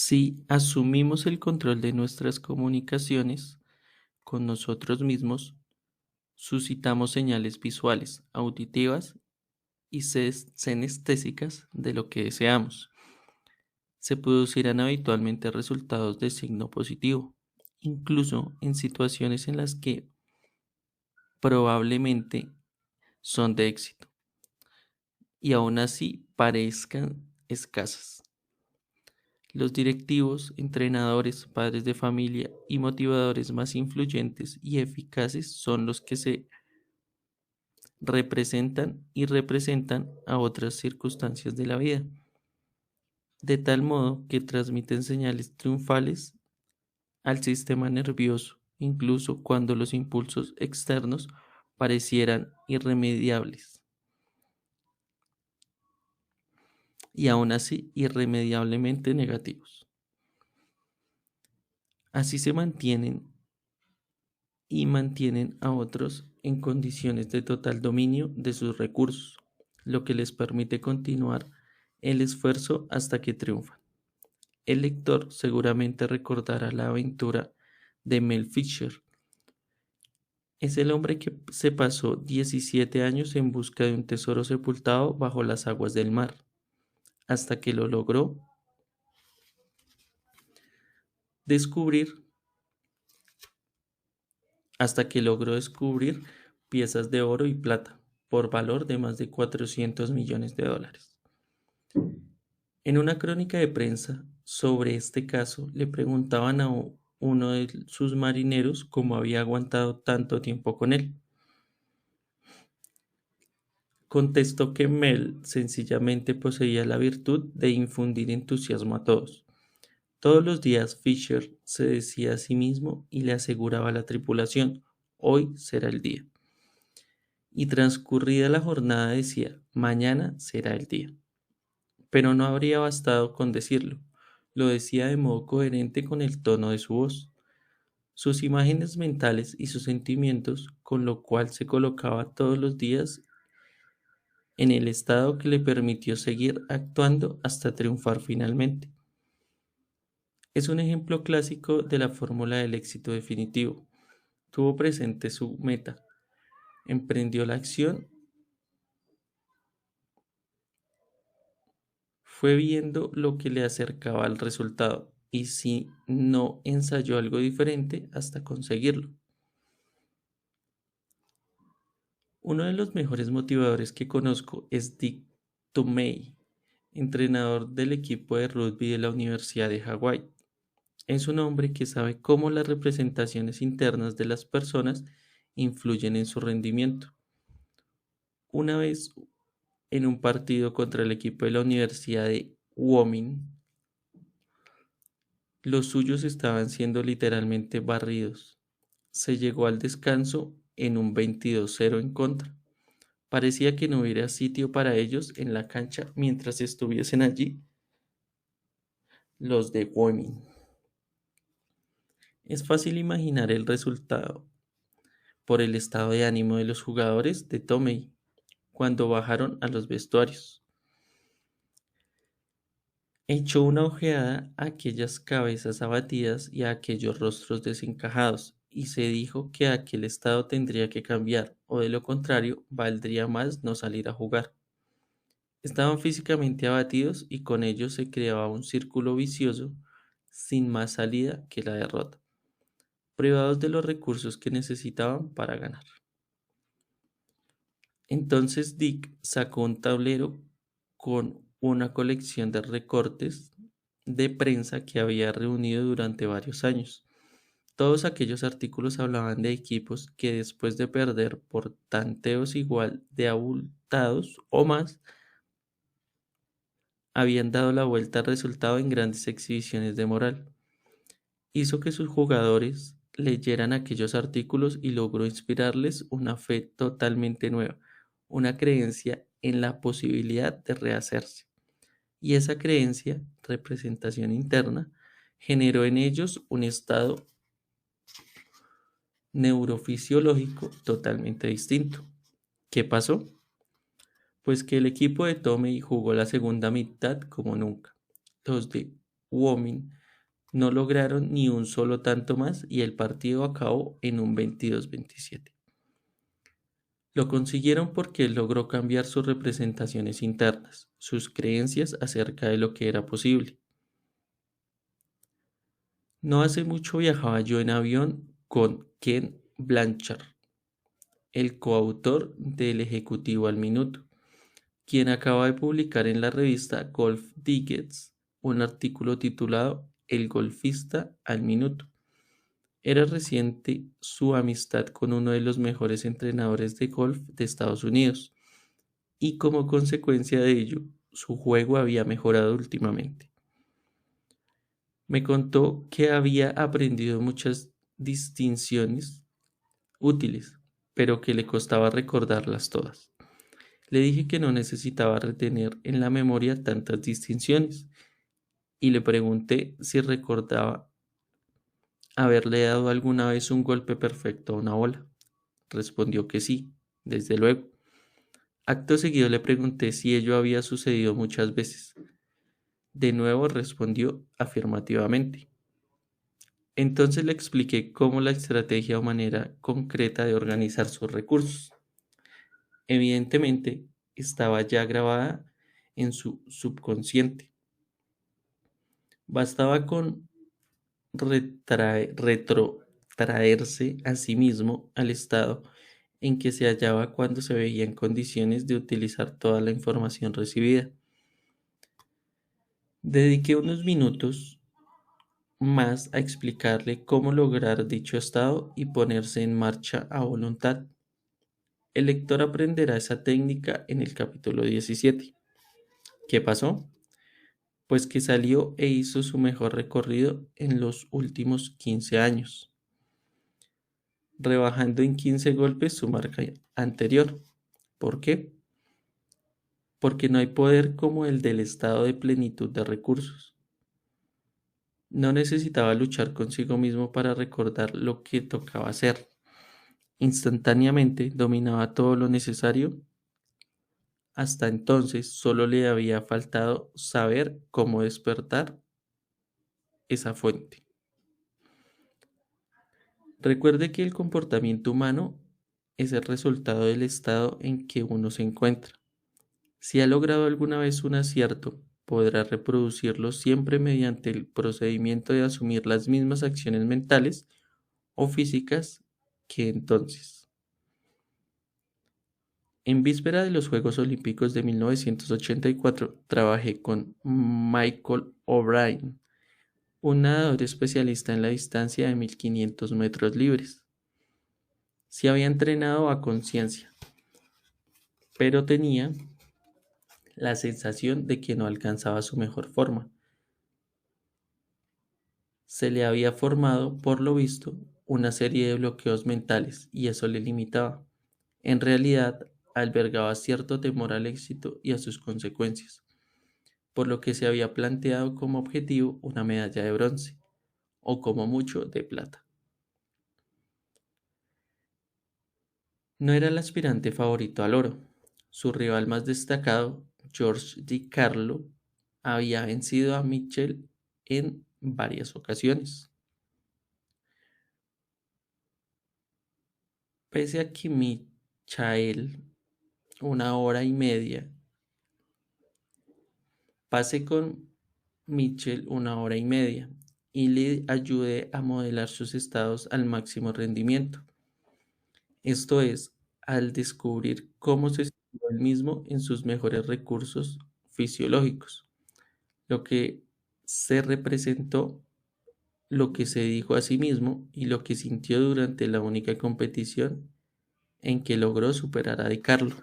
Si asumimos el control de nuestras comunicaciones con nosotros mismos, suscitamos señales visuales, auditivas y senestésicas de lo que deseamos. Se producirán habitualmente resultados de signo positivo, incluso en situaciones en las que probablemente son de éxito y aún así parezcan escasas. Los directivos, entrenadores, padres de familia y motivadores más influyentes y eficaces son los que se representan y representan a otras circunstancias de la vida, de tal modo que transmiten señales triunfales al sistema nervioso, incluso cuando los impulsos externos parecieran irremediables y aún así irremediablemente negativos. Así se mantienen y mantienen a otros en condiciones de total dominio de sus recursos, lo que les permite continuar el esfuerzo hasta que triunfan. El lector seguramente recordará la aventura de Mel Fisher. Es el hombre que se pasó 17 años en busca de un tesoro sepultado bajo las aguas del mar, hasta que lo logró descubrir, hasta que logró descubrir piezas de oro y plata por valor de más de 400 millones de dólares. En una crónica de prensa sobre este caso le preguntaban a uno de sus marineros cómo había aguantado tanto tiempo con él. Contestó que Mel sencillamente poseía la virtud de infundir entusiasmo a todos. Todos los días Fisher se decía a sí mismo y le aseguraba a la tripulación, hoy será el día. Y transcurrida la jornada decía, mañana será el día. Pero no habría bastado con decirlo, lo decía de modo coherente con el tono de su voz, sus imágenes mentales y sus sentimientos, con lo cual se colocaba todos los días en el estado que le permitió seguir actuando hasta triunfar finalmente. Es un ejemplo clásico de la fórmula del éxito definitivo. Tuvo presente su meta, emprendió la acción, fue viendo lo que le acercaba al resultado y si no ensayó algo diferente hasta conseguirlo. Uno de los mejores motivadores que conozco es Dick Tomei, entrenador del equipo de rugby de la Universidad de Hawái. Es un hombre que sabe cómo las representaciones internas de las personas influyen en su rendimiento. Una vez en un partido contra el equipo de la Universidad de Wyoming, los suyos estaban siendo literalmente barridos. Se llegó al descanso en un 22-0 en contra. Parecía que no hubiera sitio para ellos en la cancha mientras estuviesen allí los de Wyoming. Es fácil imaginar el resultado por el estado de ánimo de los jugadores de Tomei cuando bajaron a los vestuarios. Echó una ojeada a aquellas cabezas abatidas y a aquellos rostros desencajados, y se dijo que aquel estado tendría que cambiar, o de lo contrario, valdría más no salir a jugar. Estaban físicamente abatidos y con ello se creaba un círculo vicioso sin más salida que la derrota, privados de los recursos que necesitaban para ganar. Entonces Dick sacó un tablero con una colección de recortes de prensa que había reunido durante varios años. Todos aquellos artículos hablaban de equipos que después de perder por tanteos igual de abultados o más, habían dado la vuelta al resultado en grandes exhibiciones de moral. Hizo que sus jugadores leyeran aquellos artículos y logró inspirarles una fe totalmente nueva, una creencia en la posibilidad de rehacerse. Y esa creencia, representación interna, generó en ellos un estado neurofisiológico totalmente distinto. ¿Qué pasó? Pues que el equipo de Tomei jugó la segunda mitad como nunca. Los de Wyoming No lograron ni un solo tanto más y el partido acabó en un 22-27. Lo consiguieron porque él logró cambiar sus representaciones internas, sus creencias acerca de lo que era posible. No hace mucho viajaba yo en avión con Ken Blanchard, el coautor del Ejecutivo al Minuto, quien acaba de publicar en la revista Golf Digest un artículo titulado El golfista al minuto. Era reciente su amistad con uno de los mejores entrenadores de golf de Estados Unidos y como consecuencia de ello, su juego había mejorado últimamente. Me contó que había aprendido muchas distinciones útiles, pero que le costaba recordarlas todas. Le dije que no necesitaba retener en la memoria tantas distinciones y le pregunté si recordaba haberle dado alguna vez un golpe perfecto a una bola. Respondió que sí, desde luego. Acto seguido le pregunté si ello había sucedido muchas veces. De nuevo respondió afirmativamente. Entonces le expliqué cómo la estrategia o manera concreta de organizar sus recursos. Evidentemente, estaba ya grabada en su subconsciente. Bastaba con retrotraerse a sí mismo al estado en que se hallaba cuando se veía en condiciones de utilizar toda la información recibida. Dediqué unos minutos más a explicarle cómo lograr dicho estado y ponerse en marcha a voluntad. El lector aprenderá esa técnica en el capítulo 17. ¿Qué pasó? Pues que salió e hizo su mejor recorrido en los últimos 15 años, rebajando en 15 golpes su marca anterior. ¿Por qué? Porque no hay poder como el del estado de plenitud de recursos. No necesitaba luchar consigo mismo para recordar lo que tocaba hacer. Instantáneamente dominaba todo lo necesario. Hasta entonces solo le había faltado saber cómo despertar esa fuente. Recuerde que el comportamiento humano es el resultado del estado en que uno se encuentra. Si ha logrado alguna vez un acierto, podrá reproducirlo siempre mediante el procedimiento de asumir las mismas acciones mentales o físicas que entonces. En víspera de los Juegos Olímpicos de 1984, trabajé con Michael O'Brien, un nadador especialista en la distancia de 1500 metros libres. Se había entrenado a conciencia, pero tenía la sensación de que no alcanzaba su mejor forma. Se le había formado, por lo visto, una serie de bloqueos mentales y eso le limitaba. En realidad, albergaba cierto temor al éxito y a sus consecuencias, por lo que se había planteado como objetivo una medalla de bronce, o como mucho de plata. No era el aspirante favorito al oro. Su rival más destacado, George DiCarlo, había vencido a Mitchell en varias ocasiones. Pese a que Michael, una hora y media, pasé con Mitchell una hora y media y le ayudé a modelar sus estados al máximo rendimiento. Esto es, al descubrir cómo se situó él mismo en sus mejores recursos fisiológicos, lo que se representó, lo que se dijo a sí mismo y lo que sintió durante la única competición en que logró superar a Di Carlo.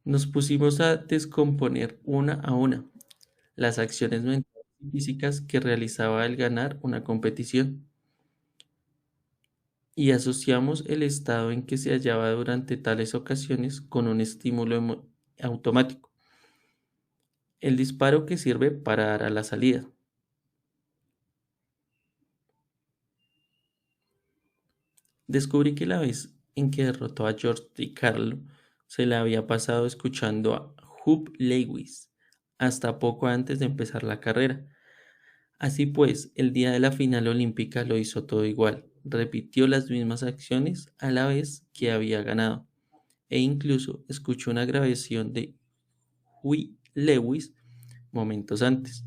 Nos pusimos a descomponer una a una las acciones mentales y físicas que realizaba al ganar una competición y asociamos el estado en que se hallaba durante tales ocasiones con un estímulo automático, el disparo que sirve para dar a la salida. Descubrí que la vez en que derrotó a George DiCarlo se la había pasado escuchando a Hugh Lewis hasta poco antes de empezar la carrera. Así pues, el día de la final olímpica lo hizo todo igual, repitió las mismas acciones a la vez que había ganado, e incluso escuchó una grabación de Huey Lewis momentos antes,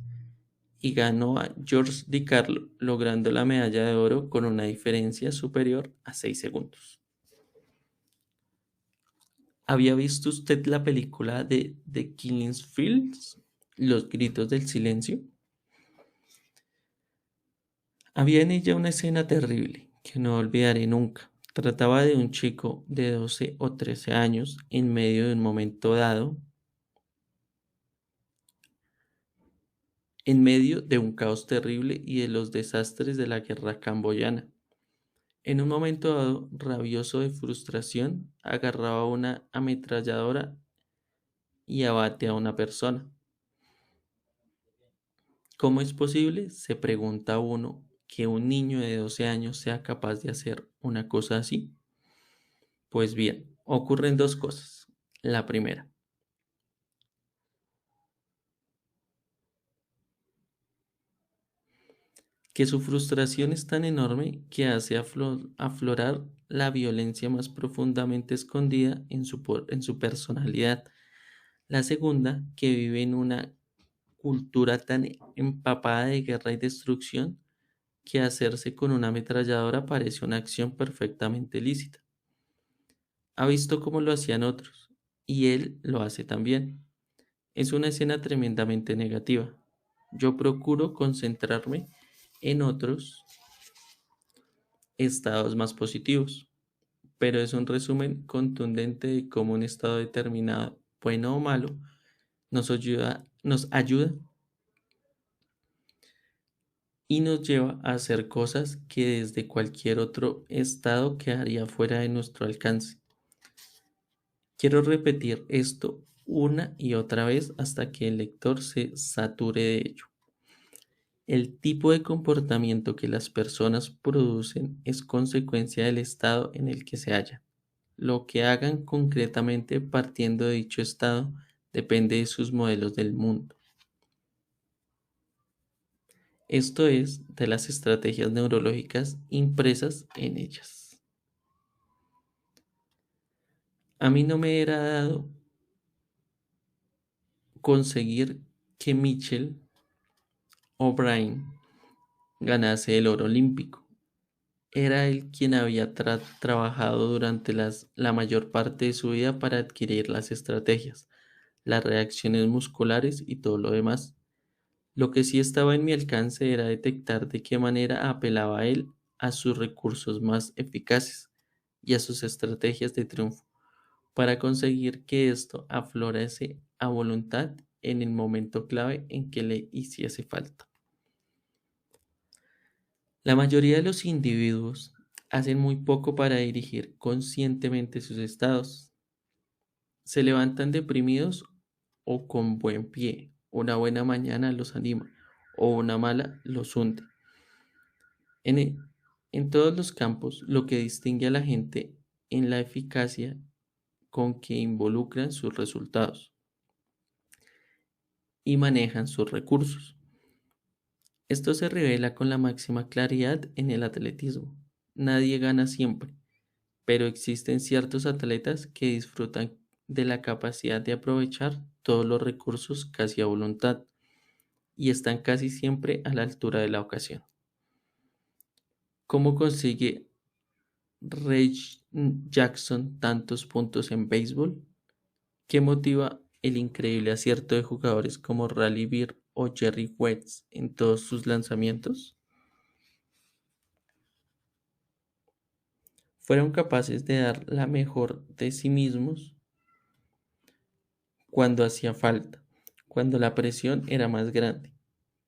y ganó a George DiCarlo, logrando la medalla de oro con una diferencia superior a 6 segundos. ¿Había visto usted la película de The Killing Fields? Los gritos del silencio. Había en ella una escena terrible que no olvidaré nunca. Trataba de un chico de 12 o 13 años en medio de un momento dado, en medio de un caos terrible y de los desastres de la guerra camboyana. En un momento dado, rabioso de frustración, agarraba una ametralladora y abate a una persona. ¿Cómo es posible? Se pregunta uno que un niño de 12 años sea capaz de hacer una cosa así. Pues bien, ocurren dos cosas. La primera, que su frustración es tan enorme que hace aflorar la violencia más profundamente escondida en su personalidad. La segunda, que vive en una cultura tan empapada de guerra y destrucción que hacerse con una ametralladora parece una acción perfectamente lícita. Ha visto cómo lo hacían otros, y él lo hace también. Es una escena tremendamente negativa. Yo procuro concentrarme en otros estados más positivos, pero es un resumen contundente de cómo un estado determinado, bueno o malo, nos ayuda y nos lleva a hacer cosas que desde cualquier otro estado quedaría fuera de nuestro alcance. Quiero repetir esto una y otra vez hasta que el lector se sature de ello. El tipo de comportamiento que las personas producen es consecuencia del estado en el que se hallan. Lo que hagan concretamente partiendo de dicho estado depende de sus modelos del mundo. Esto es, de las estrategias neurológicas impresas en ellas. A mí no me era dado conseguir que Mitchell O'Brien ganase el oro olímpico. Era él quien había trabajado durante la mayor parte de su vida para adquirir las estrategias, las reacciones musculares y todo lo demás. Lo que sí estaba en mi alcance era detectar de qué manera apelaba él a sus recursos más eficaces y a sus estrategias de triunfo, para conseguir que esto aflorase a voluntad en el momento clave en que le hiciese falta. La mayoría de los individuos hacen muy poco para dirigir conscientemente sus estados. Se levantan deprimidos o con buen pie. Una buena mañana los anima o una mala los hunde. En, e- en todos los campos, lo que distingue a la gente en la eficacia con que involucran sus resultados y manejan sus recursos. Esto se revela con la máxima claridad en el atletismo. Nadie gana siempre, pero existen ciertos atletas que disfrutan de la capacidad de aprovechar todos los recursos casi a voluntad y están casi siempre a la altura de la ocasión. ¿Cómo consigue Reggie Jackson tantos puntos en béisbol? ¿Qué motiva el increíble acierto de jugadores como Rally Bird o Jerry West en todos sus lanzamientos? Fueron capaces de dar la mejor de sí mismos cuando hacía falta, cuando la presión era más grande.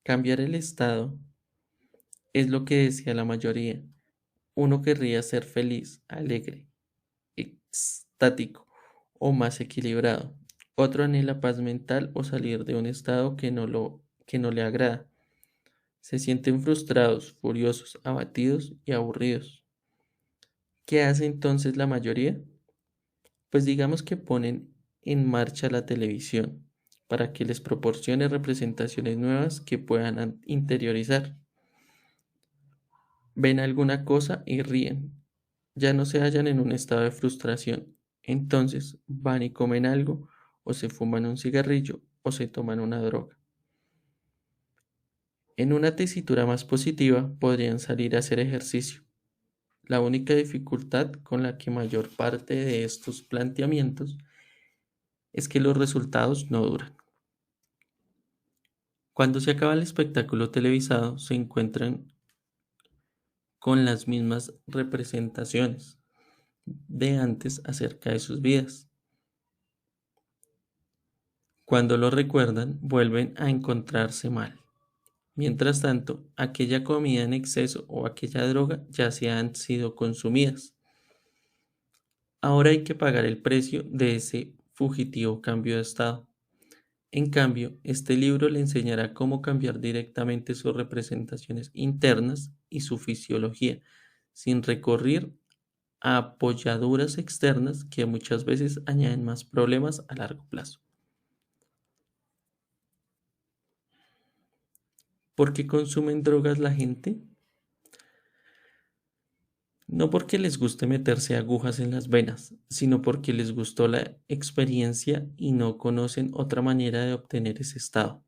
Cambiar el estado es lo que decía la mayoría. Uno querría ser feliz, alegre, extático o más equilibrado. Otro anhela paz mental o salir de un estado que no le agrada. Se sienten frustrados, furiosos, abatidos y aburridos. ¿Qué hace entonces la mayoría? Pues digamos que ponen en marcha la televisión para que les proporcione representaciones nuevas que puedan interiorizar. Ven alguna cosa y ríen. Ya no se hallan en un estado de frustración. Entonces van y comen algo, o se fuman un cigarrillo, o se toman una droga. En una tesitura más positiva podrían salir a hacer ejercicio. La única dificultad con la que mayor parte de estos planteamientos es que los resultados no duran. Cuando se acaba el espectáculo televisado, se encuentran con las mismas representaciones de antes acerca de sus vidas. Cuando lo recuerdan, vuelven a encontrarse mal. Mientras tanto, aquella comida en exceso o aquella droga ya se han sido consumidas. Ahora hay que pagar el precio de ese fugitivo cambio de estado. En cambio, este libro le enseñará cómo cambiar directamente sus representaciones internas y su fisiología, sin recurrir a apoyaduras externas que muchas veces añaden más problemas a largo plazo. ¿Por qué consumen drogas la gente? No porque les guste meterse agujas en las venas, sino porque les gustó la experiencia y no conocen otra manera de obtener ese estado.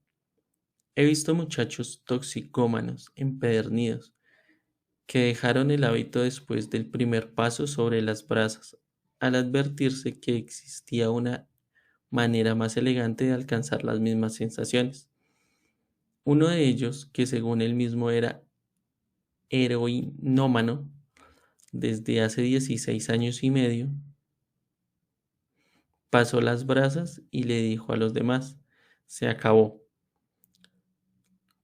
He visto muchachos toxicómanos, empedernidos, que dejaron el hábito después del primer paso sobre las brasas, al advertirse que existía una manera más elegante de alcanzar las mismas sensaciones. Uno de ellos, que según él mismo era heroinómano desde hace 16 años y medio, pasó las brasas y le dijo a los demás, se acabó.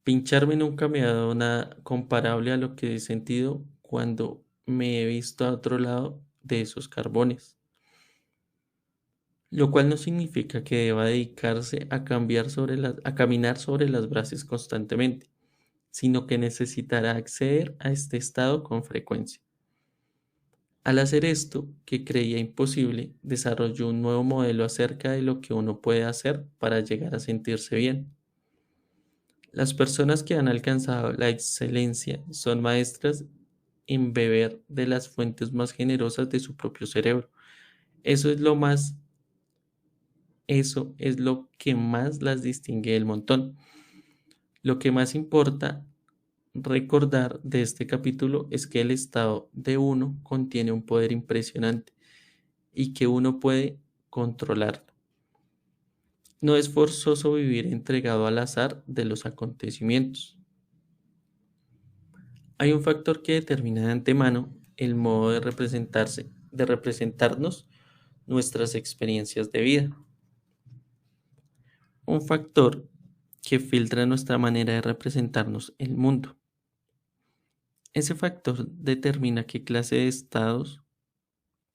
Pincharme nunca me ha dado nada comparable a lo que he sentido cuando me he visto a otro lado de esos carbones. Lo cual no significa que deba dedicarse a a caminar sobre las brasas constantemente, sino que necesitará acceder a este estado con frecuencia. Al hacer esto, que creía imposible, desarrolló un nuevo modelo acerca de lo que uno puede hacer para llegar a sentirse bien. Las personas que han alcanzado la excelencia son maestras en beber de las fuentes más generosas de su propio cerebro. Eso es lo más, eso es lo que más las distingue del montón. Lo que más importa recordar de este capítulo es que el estado de uno contiene un poder impresionante y que uno puede controlarlo. No es forzoso vivir entregado al azar de los acontecimientos. Hay un factor que determina de antemano el modo de representarse, de representarnos nuestras experiencias de vida. Un factor que filtra nuestra manera de representarnos el mundo. Ese factor determina qué clase de estados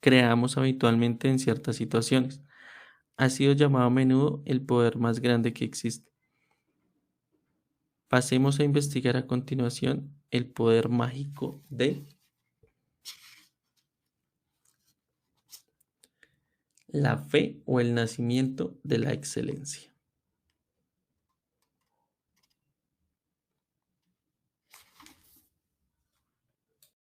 creamos habitualmente en ciertas situaciones. Ha sido llamado a menudo el poder más grande que existe. Pasemos a investigar a continuación el poder mágico de la fe o el nacimiento de la excelencia.